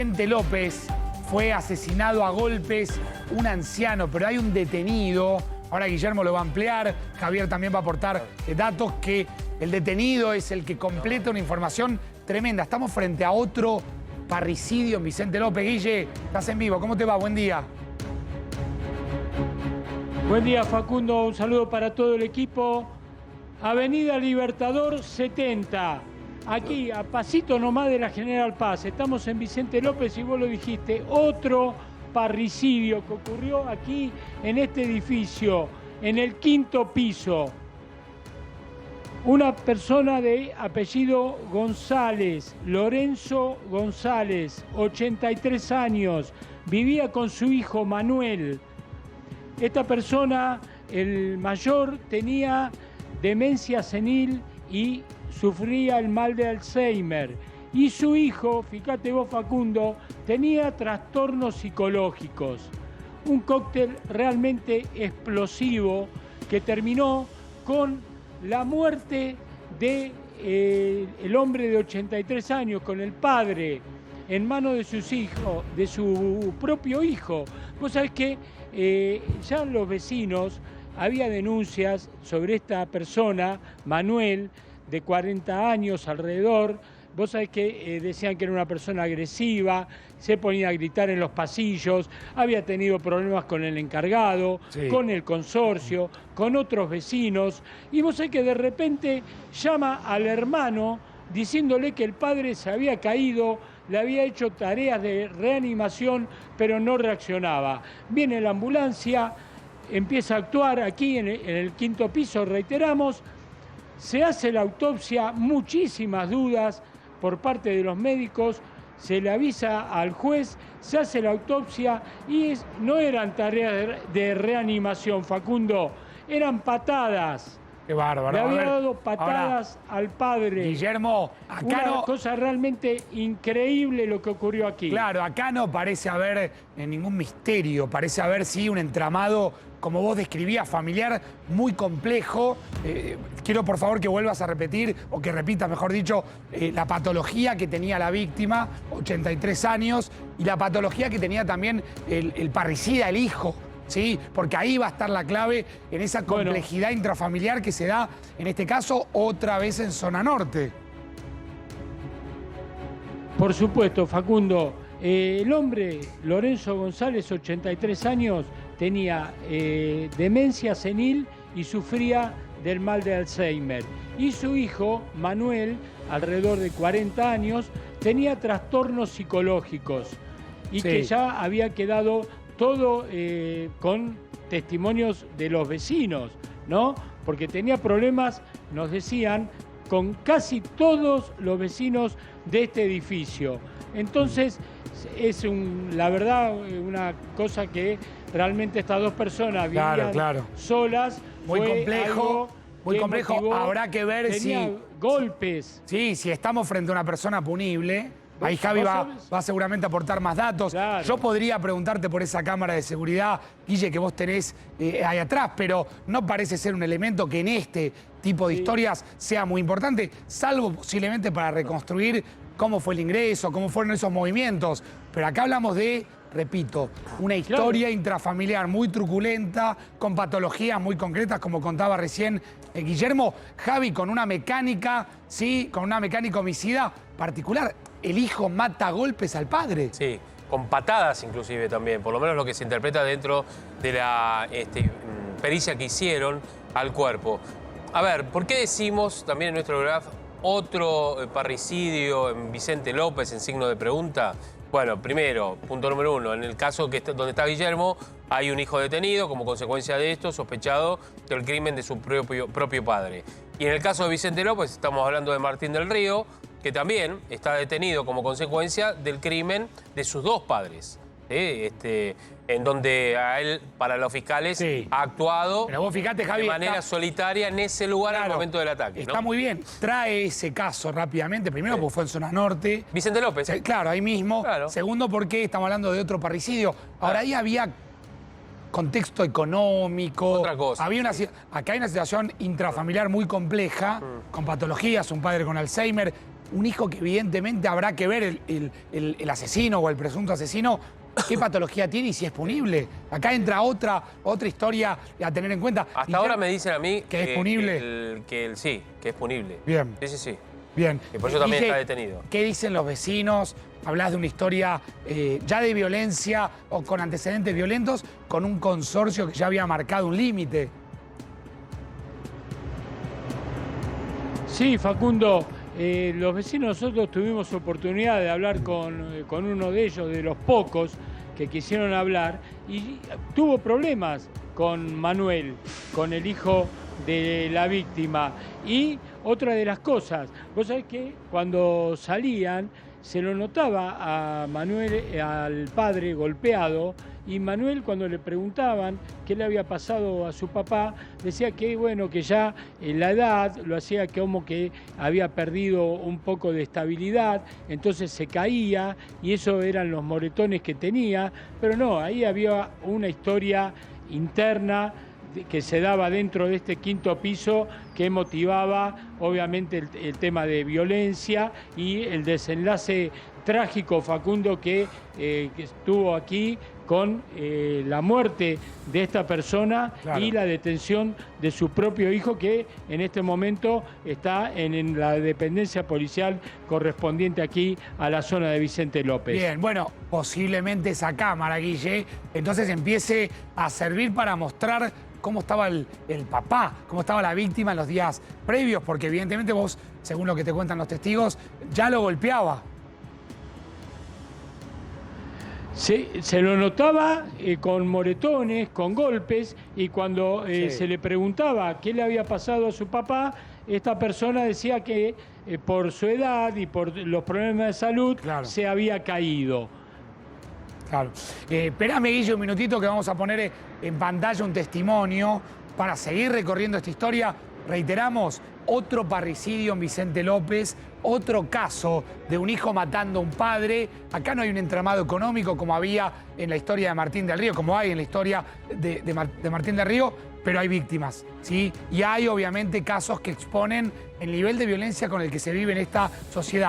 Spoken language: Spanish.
Vicente López fue asesinado a golpes, un anciano, pero hay un detenido. Ahora Guillermo lo va a ampliar, Javier también va a aportar datos que el detenido es el que completa una información tremenda. Estamos frente a otro parricidio en Vicente López. Guille, estás en vivo, ¿cómo te va? Buen día. Buen día, Facundo, un saludo para todo el equipo. Avenida Libertador 70, aquí a pasito nomás de la General Paz. Estamos en Vicente López y vos lo dijiste, otro parricidio que ocurrió aquí en este edificio, en el 5º piso. Una persona de apellido González, Lorenzo González, 83 años, vivía con su hijo Manuel. Esta persona, el mayor, tenía demencia senil y sufría el mal de Alzheimer. Y su hijo, fíjate vos Facundo, tenía trastornos psicológicos. Un cóctel realmente explosivo que terminó con la muerte de el hombre de 83 años, con el padre en manos de sus hijos, de su propio hijo. Vos sabés que ya los vecinos, había denuncias sobre esta persona, Manuel, de 40 años alrededor. Vos sabés que decían que era una persona agresiva, se ponía a gritar en los pasillos, había tenido problemas con el encargado, sí, con el consorcio, con otros vecinos. Y vos sabés que de repente llama al hermano diciéndole que el padre se había caído, le había hecho tareas de reanimación, pero no reaccionaba. Viene la ambulancia, empieza a actuar aquí en el 5º piso, reiteramos, se hace la autopsia, muchísimas dudas por parte de los médicos, se le avisa al juez, se hace la autopsia y no eran tareas de reanimación, Facundo, eran patadas. Qué bárbaro. Le había dado patadas al padre. Guillermo, acá una cosa realmente increíble lo que ocurrió aquí. Claro, acá no parece haber ningún misterio, parece haber sí un entramado, como vos describías, familiar, muy complejo. Quiero por favor que vuelvas a repetir, o que repitas mejor dicho, la patología que tenía la víctima, 83 años, y la patología que tenía también el parricida, el hijo. Sí, porque ahí va a estar la clave en esa complejidad intrafamiliar que se da, en este caso, otra vez en zona norte. Por supuesto, Facundo. El hombre, Lorenzo González, 83 años, tenía demencia senil y sufría del mal de Alzheimer. Y su hijo, Manuel, alrededor de 40 años, tenía trastornos psicológicos y sí, que ya había quedado todo con testimonios de los vecinos, ¿no? Porque tenía problemas, nos decían, con casi todos los vecinos de este edificio. Entonces, es la verdad, una cosa que realmente estas dos personas vivían solas. Muy complejo, muy complejo. Habrá que ver si golpes. Sí, si estamos frente a una persona punible. Ahí Javi va seguramente a aportar más datos. Claro. Yo podría preguntarte por esa cámara de seguridad, Guille, que vos tenés ahí atrás, pero no parece ser un elemento que en este tipo de historias sea muy importante, salvo posiblemente para reconstruir cómo fue el ingreso, cómo fueron esos movimientos. Pero acá hablamos de, repito, una historia intrafamiliar muy truculenta, con patologías muy concretas, como contaba recién Guillermo. Javi, con una mecánica, sí, con una mecánica homicida particular. El hijo mata a golpes al padre. Sí, con patadas inclusive también, por lo menos lo que se interpreta dentro de la pericia que hicieron al cuerpo. A ver, ¿por qué decimos también en nuestro graph otro parricidio en Vicente López en signo de pregunta? Bueno, primero, punto número 1, en el caso donde está Guillermo, hay un hijo detenido como consecuencia de esto, sospechado del crimen de su propio padre. Y en el caso de Vicente López, estamos hablando de Martín del Río, que también está detenido como consecuencia del crimen de sus dos padres. En donde a él, para los fiscales, ha actuado vos fijate, Javi, de manera solitaria en ese lugar al momento del ataque. Está muy bien. Trae ese caso rápidamente. Primero, porque fue en zona norte. Vicente López. Claro, ahí mismo. Claro. Segundo, porque estamos hablando de otro parricidio. Ahora, ahí había contexto económico. Otra cosa. Acá hay una situación intrafamiliar muy compleja, con patologías, un padre con Alzheimer. un hijo que evidentemente habrá que ver el asesino o el presunto asesino, qué patología tiene y si es punible. Acá entra otra historia a tener en cuenta. Hasta ahora me dicen a mí que es punible. Sí, que es punible. Bien. Sí. Bien. Y por eso también está detenido. ¿Qué dicen los vecinos? Hablas de una historia ya de violencia o con antecedentes violentos, con un consorcio que ya había marcado un límite. Sí, Facundo, los vecinos nosotros tuvimos oportunidad de hablar con uno de ellos, de los pocos que quisieron hablar, y tuvo problemas con Manuel, con el hijo de la víctima. Y otra de las cosas, vos sabés que cuando salían se lo notaba a Manuel, al padre golpeado, y Manuel, cuando le preguntaban qué le había pasado a su papá, decía que bueno, que ya la edad lo hacía como que había perdido un poco de estabilidad, entonces se caía y eso eran los moretones que tenía, pero no, ahí había una historia interna que se daba dentro de este quinto piso que motivaba obviamente el tema de violencia y el desenlace trágico, Facundo, que estuvo aquí con la muerte de esta persona. Claro. Y la detención de su propio hijo, que en este momento está en la dependencia policial correspondiente aquí a la zona de Vicente López. Bien, bueno, posiblemente esa cámara, Guille, entonces empiece a servir para mostrar cómo estaba el papá, cómo estaba la víctima en los días previos, porque evidentemente vos, según lo que te cuentan los testigos, ya lo golpeaba. Se lo notaba con moretones, con golpes, y cuando se le preguntaba qué le había pasado a su papá, esta persona decía que por su edad y por los problemas de salud, claro, se había caído. Claro. Espérame, Guille, un minutito que vamos a poner en pantalla un testimonio para seguir recorriendo esta historia. Reiteramos, otro parricidio en Vicente López, otro caso de un hijo matando a un padre. Acá no hay un entramado económico como había en la historia de Martín del Río, como hay en la historia de Martín del Río, pero hay víctimas, ¿sí? Y hay obviamente casos que exponen el nivel de violencia con el que se vive en esta sociedad.